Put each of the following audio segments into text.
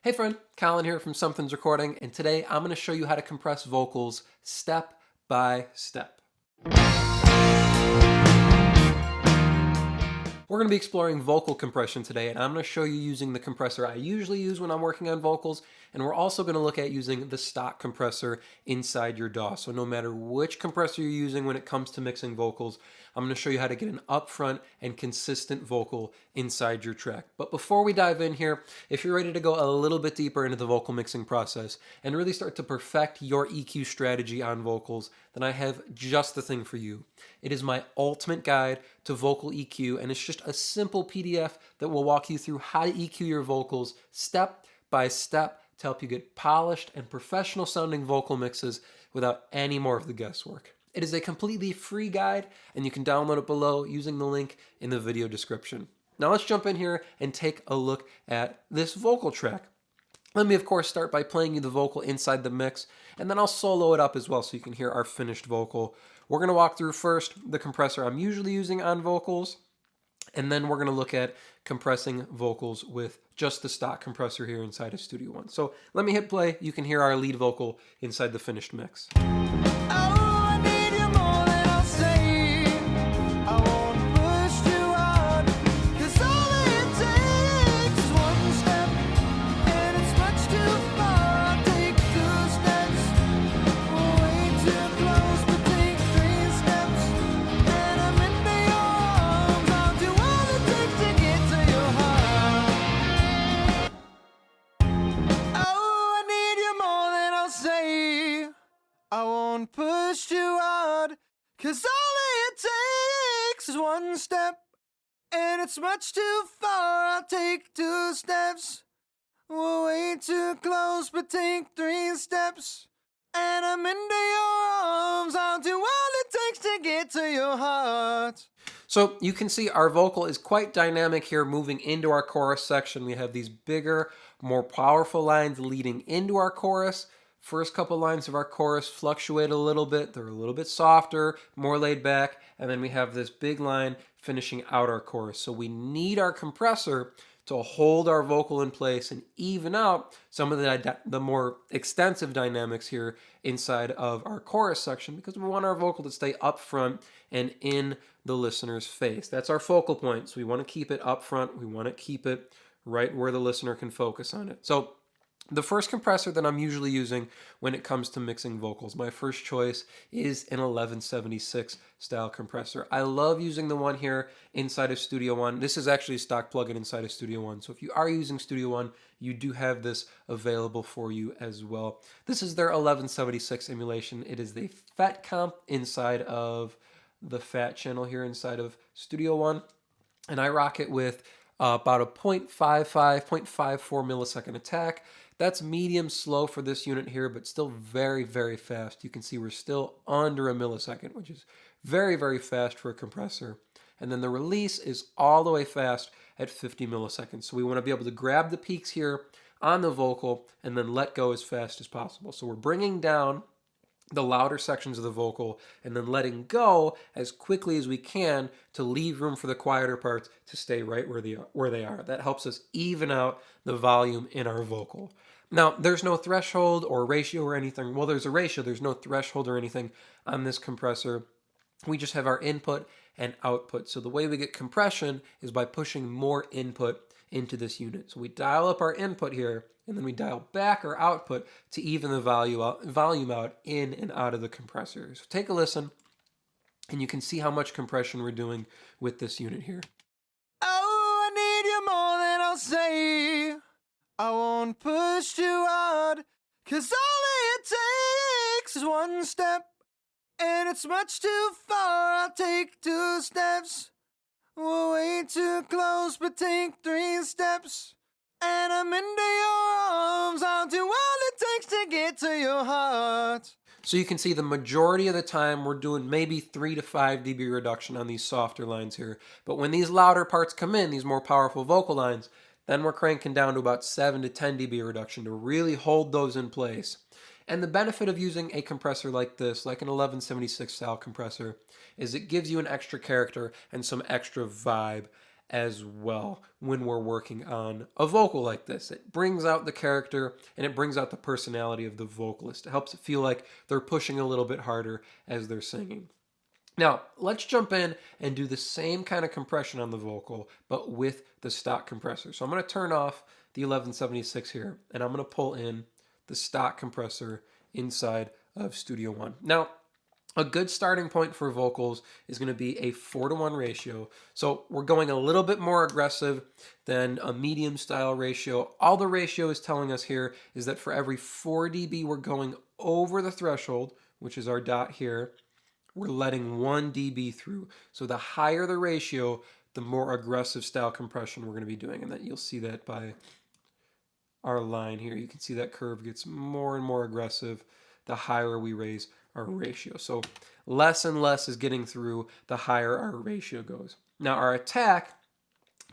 Hey friend, Colin here from Sumthins Recording, and today I'm going to show you how to compress vocals step by step. We're going to be exploring vocal compression today, and I'm going to show you using the compressor I usually use when I'm working on vocals, and we're also going to look at using the stock compressor inside your DAW. So no matter which compressor you're using when it comes to mixing vocals, I'm going to show you how to get an upfront and consistent vocal inside your track. But before we dive in here, if you're ready to go a little bit deeper into the vocal mixing process and really start to perfect your EQ strategy on vocals, then I have just the thing for you. It is my ultimate guide to vocal EQ, and it's just a simple PDF that will walk you through how to EQ your vocals step by step to help you get polished and professional sounding vocal mixes without any more of the guesswork. It is a completely free guide, and you can download it below using the link in the video description. Now let's jump in here and take a look at this vocal track. Let me, of course, start by playing you the vocal inside the mix, and then I'll solo it up as well so you can hear our finished vocal. We're going to walk through first the compressor I'm usually using on vocals, and then we're going to look at compressing vocals with just the stock compressor here inside of Studio One. So let me hit play. You can hear our lead vocal inside the finished mix. I won't push too hard, 'cause all it takes is one step, and it's much too far. I'll take 2 steps. We're way too close, but take 3 steps, and I'm into your arms. I'll do all it takes to get to your heart. So you can see our vocal is quite dynamic here moving into our chorus section. We have these bigger, more powerful lines leading into our chorus. First couple lines of our chorus fluctuate a little bit. They're a little bit softer, more laid back, and then we have this big line finishing out our chorus. So we need our compressor to hold our vocal in place and even out some of the more extensive dynamics here inside of our chorus section, because we want our vocal to stay up front and in the listener's face. That's our focal point. So we want to keep it up front. We want to keep it right where the listener can focus on it. So the first compressor that I'm usually using when it comes to mixing vocals, my first choice is an 1176 style compressor. I love using the one here inside of Studio One. This is actually a stock plugin inside of Studio One. So if you are using Studio One, you do have this available for you as well. This is their 1176 emulation. It is the FET comp inside of the FAT channel here inside of Studio One. And I rock it with about a 0.55, 0.54 millisecond attack. That's medium slow for this unit here, but still very, very fast. You can see we're still under a millisecond, which is very, very fast for a compressor. And then the release is all the way fast at 50 milliseconds. So we want to be able to grab the peaks here on the vocal and then let go as fast as possible. So we're bringing down the louder sections of the vocal and then letting go as quickly as we can to leave room for the quieter parts to stay right where they are. That helps us even out the volume in our vocal. Now, there's no threshold or ratio or anything. Well, there's a ratio. There's no threshold or anything on this compressor. We just have our input and output. So the way we get compression is by pushing more input into this unit. So we dial up our input here, and then we dial back our output to even the volume out in and out of the compressor. So take a listen, and you can see how much compression we're doing with this unit here. Oh, I need you more than I'll say. I won't push too hard, 'cause all it takes is one step, and it's much too far. I'll take 2 steps. We're way too close, but take 3 steps, and I'm into your arms. I'll do all it takes to get to your heart. So you can see the majority of the time we're doing maybe 3 to 5 dB reduction on these softer lines here. But when these louder parts come in, these more powerful vocal lines, then we're cranking down to about 7 to 10 dB reduction to really hold those in place. And the benefit of using a compressor like this, like an 1176 style compressor, is it gives you an extra character and some extra vibe as well when we're working on a vocal like this. It brings out the character and it brings out the personality of the vocalist. It helps it feel like they're pushing a little bit harder as they're singing. Now, let's jump in and do the same kind of compression on the vocal, but with the stock compressor. So I'm going to turn off the 1176 here, and I'm going to pull in the stock compressor inside of Studio One. Now, a good starting point for vocals is going to be a 4-to-1 ratio. So we're going a little bit more aggressive than a medium style ratio. All the ratio is telling us here is that for every 4 dB we're going over the threshold, which is our dot here, we're letting 1 dB through. So the higher the ratio, the more aggressive style compression we're going to be doing. And that you'll see that by our line here. You can see that curve gets more and more aggressive the higher we raise our ratio. So less and less is getting through the higher our ratio goes. Now our attack,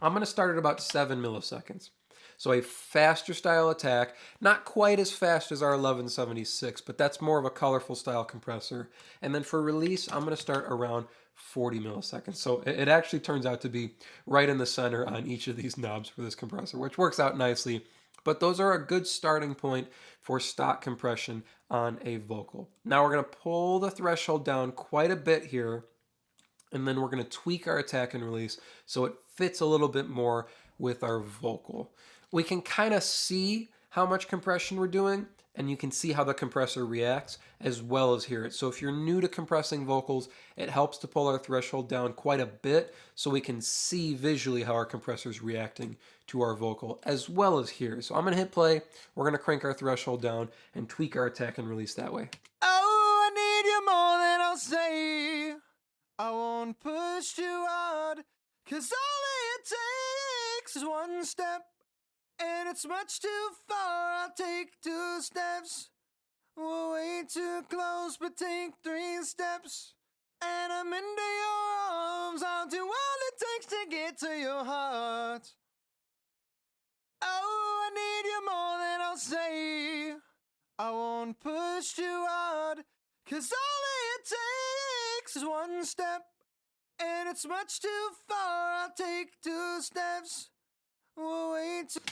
I'm going to start at about 7 milliseconds. So a faster style attack, not quite as fast as our 1176, but that's more of a colorful style compressor. And then for release, I'm going to start around 40 milliseconds. So it actually turns out to be right in the center on each of these knobs for this compressor, which works out nicely. But those are a good starting point for stock compression on a vocal. Now we're going to pull the threshold down quite a bit here, and then we're going to tweak our attack and release so it fits a little bit more with our vocal. We can kind of see how much compression we're doing, and you can see how the compressor reacts as well as hear it. So if you're new to compressing vocals, it helps to pull our threshold down quite a bit so we can see visually how our compressor is reacting to our vocal as well as hear. So I'm going to hit play, we're going to crank our threshold down and tweak our attack and release that way. Oh, I need you more than I'll say. I won't push too hard, 'cause all it takes is one step, and it's much too far. I'll take 2 steps. We're way too close, but take 3 steps, and I'm into your arms. I'll do all it takes to get to your heart. Oh, I need you more than I'll say. I won't push too hard, 'cause all it takes is one step, and it's much too far. I'll take 2 steps.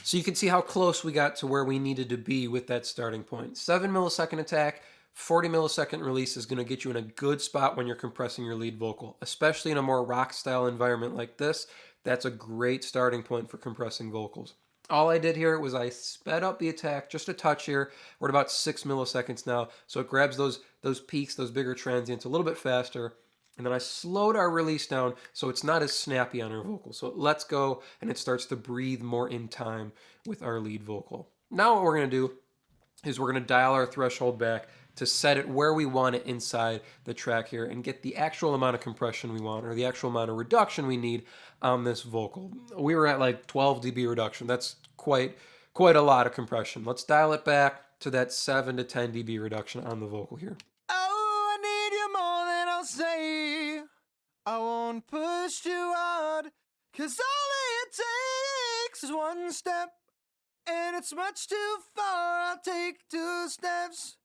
So you can see how close we got to where we needed to be with that starting point. 7 millisecond attack, 40 millisecond release is going to get you in a good spot when you're compressing your lead vocal, especially in a more rock style environment like this. That's a great starting point for compressing vocals. All I did here was I sped up the attack just a touch here. We're at about 6 milliseconds now, so it grabs those peaks, those bigger transients a little bit faster. And then I slowed our release down so it's not as snappy on our vocal. So it lets go and it starts to breathe more in time with our lead vocal. Now what we're going to do is we're going to dial our threshold back to set it where we want it inside the track here and get the actual amount of compression we want or the actual amount of reduction we need on this vocal. We were at like 12 dB reduction. That's quite a lot of compression. Let's dial it back to that 7 to 10 dB reduction on the vocal here. Oh, I need you more than I'll say. I won't push too hard, 'cause all it takes is one step, and it's much too far. I'll take 2 steps.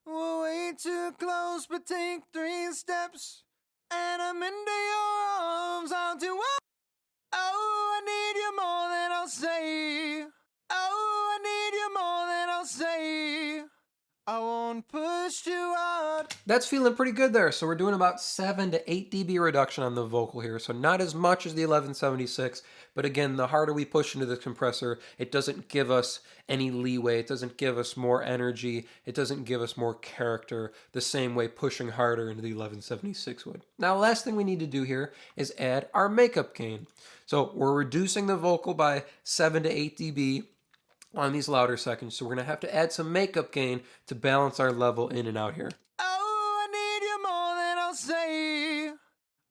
We're way too close, but take 3 steps, and I'm into your arms. I'll do all. Oh, I need you more than I'll say. Oh, I need you more than I'll say. I won't push too hard. That's feeling pretty good there. So we're doing about 7 to 8 dB reduction on the vocal here. So not as much as the 1176, but again, the harder we push into the compressor, it doesn't give us any leeway. It doesn't give us more energy. It doesn't give us more character the same way pushing harder into the 1176 would. Now, last thing we need to do here is add our makeup gain. So we're reducing the vocal by 7 to 8 dB on these louder seconds, so we're going to have to add some makeup gain to balance our level in and out here. Oh, I need you more than I'll say.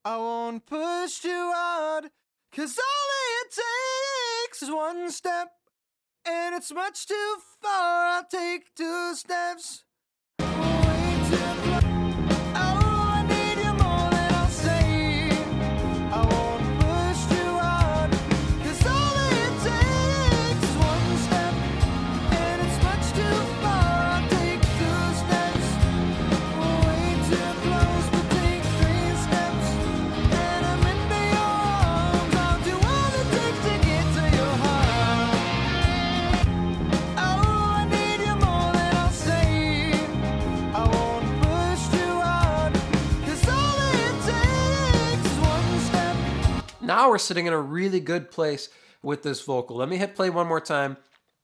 I won't push too hard, 'cause all it takes is one step, and it's much too far. I'll take 2 steps. Way too close. Oh, I need you more than I'll say. I won't push too hard, 'cause all it takes is one step, and it's much too far. I'll take 2 steps. Way too close, but take 3 steps, and I'm into your arms. I'll do all now we're sitting in a really good place with this vocal. Let me hit play one more time,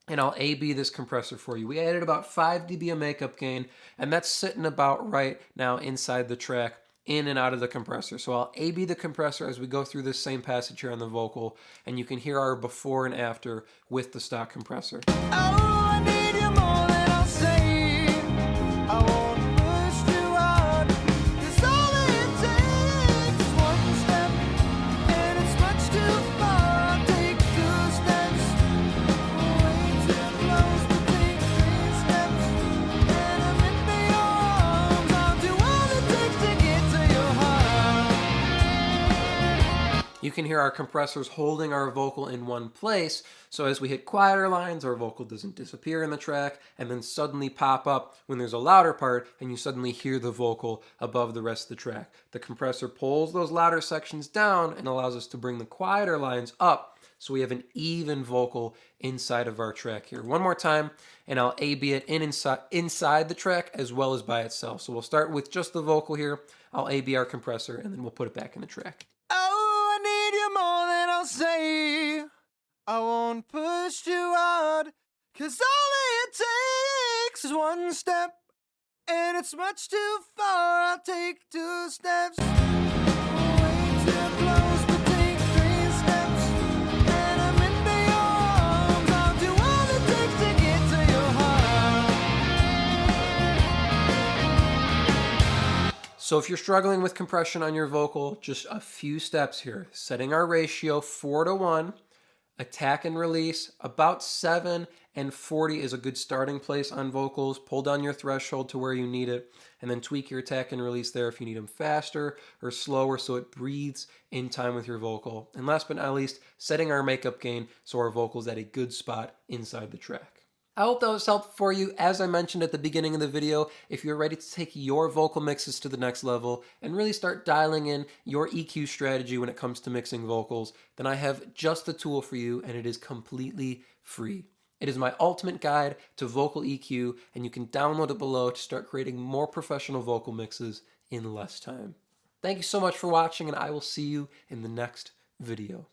and I'll A-B this compressor for you. We added about 5 dB of makeup gain, and that's sitting about right now inside the track, in and out of the compressor. So I'll A-B the compressor as we go through this same passage here on the vocal, and you can hear our before and after with the stock compressor. Oh, I need you more than I'll say. I won't push too hard, 'cause all it takes is one step, and it's much too far. I'll take 2 steps, way too close, but take 3 steps, and I'm into your arms. I'll do all it takes to get to your heart. You can hear our compressors holding our vocal in one place, so as we hit quieter lines, our vocal doesn't disappear in the track and then suddenly pop up when there's a louder part and you suddenly hear the vocal above the rest of the track. The compressor pulls those louder sections down and allows us to bring the quieter lines up, so we have an even vocal inside of our track here. One more time, and I'll A-B it inside the track as well as by itself. So we'll start with just the vocal here. I'll A-B our compressor, and then we'll put it back in the track. Oh, I need you more than I'll say. I won't push too hard, 'cause all it takes is one step, and it's much too far. I'll take 2 steps, way too close, but take 3 steps, and I'm into your arms. I'll do all it takes to get to your heart. So if you're struggling with compression on your vocal, just a few steps here. Setting our ratio 4:1, attack and release about 7 and 40 is a good starting place on vocals. Pull down your threshold to where you need it, and then tweak your attack and release there if you need them faster or slower so it breathes in time with your vocal. And last but not least, setting our makeup gain so our vocal's at a good spot inside the track. I hope that was helpful for you. As I mentioned at the beginning of the video, if you're ready to take your vocal mixes to the next level and really start dialing in your EQ strategy when it comes to mixing vocals, then I have just the tool for you, and it is completely free. It is my ultimate guide to vocal EQ, and you can download it below to start creating more professional vocal mixes in less time. Thank you so much for watching, and I will see you in the next video.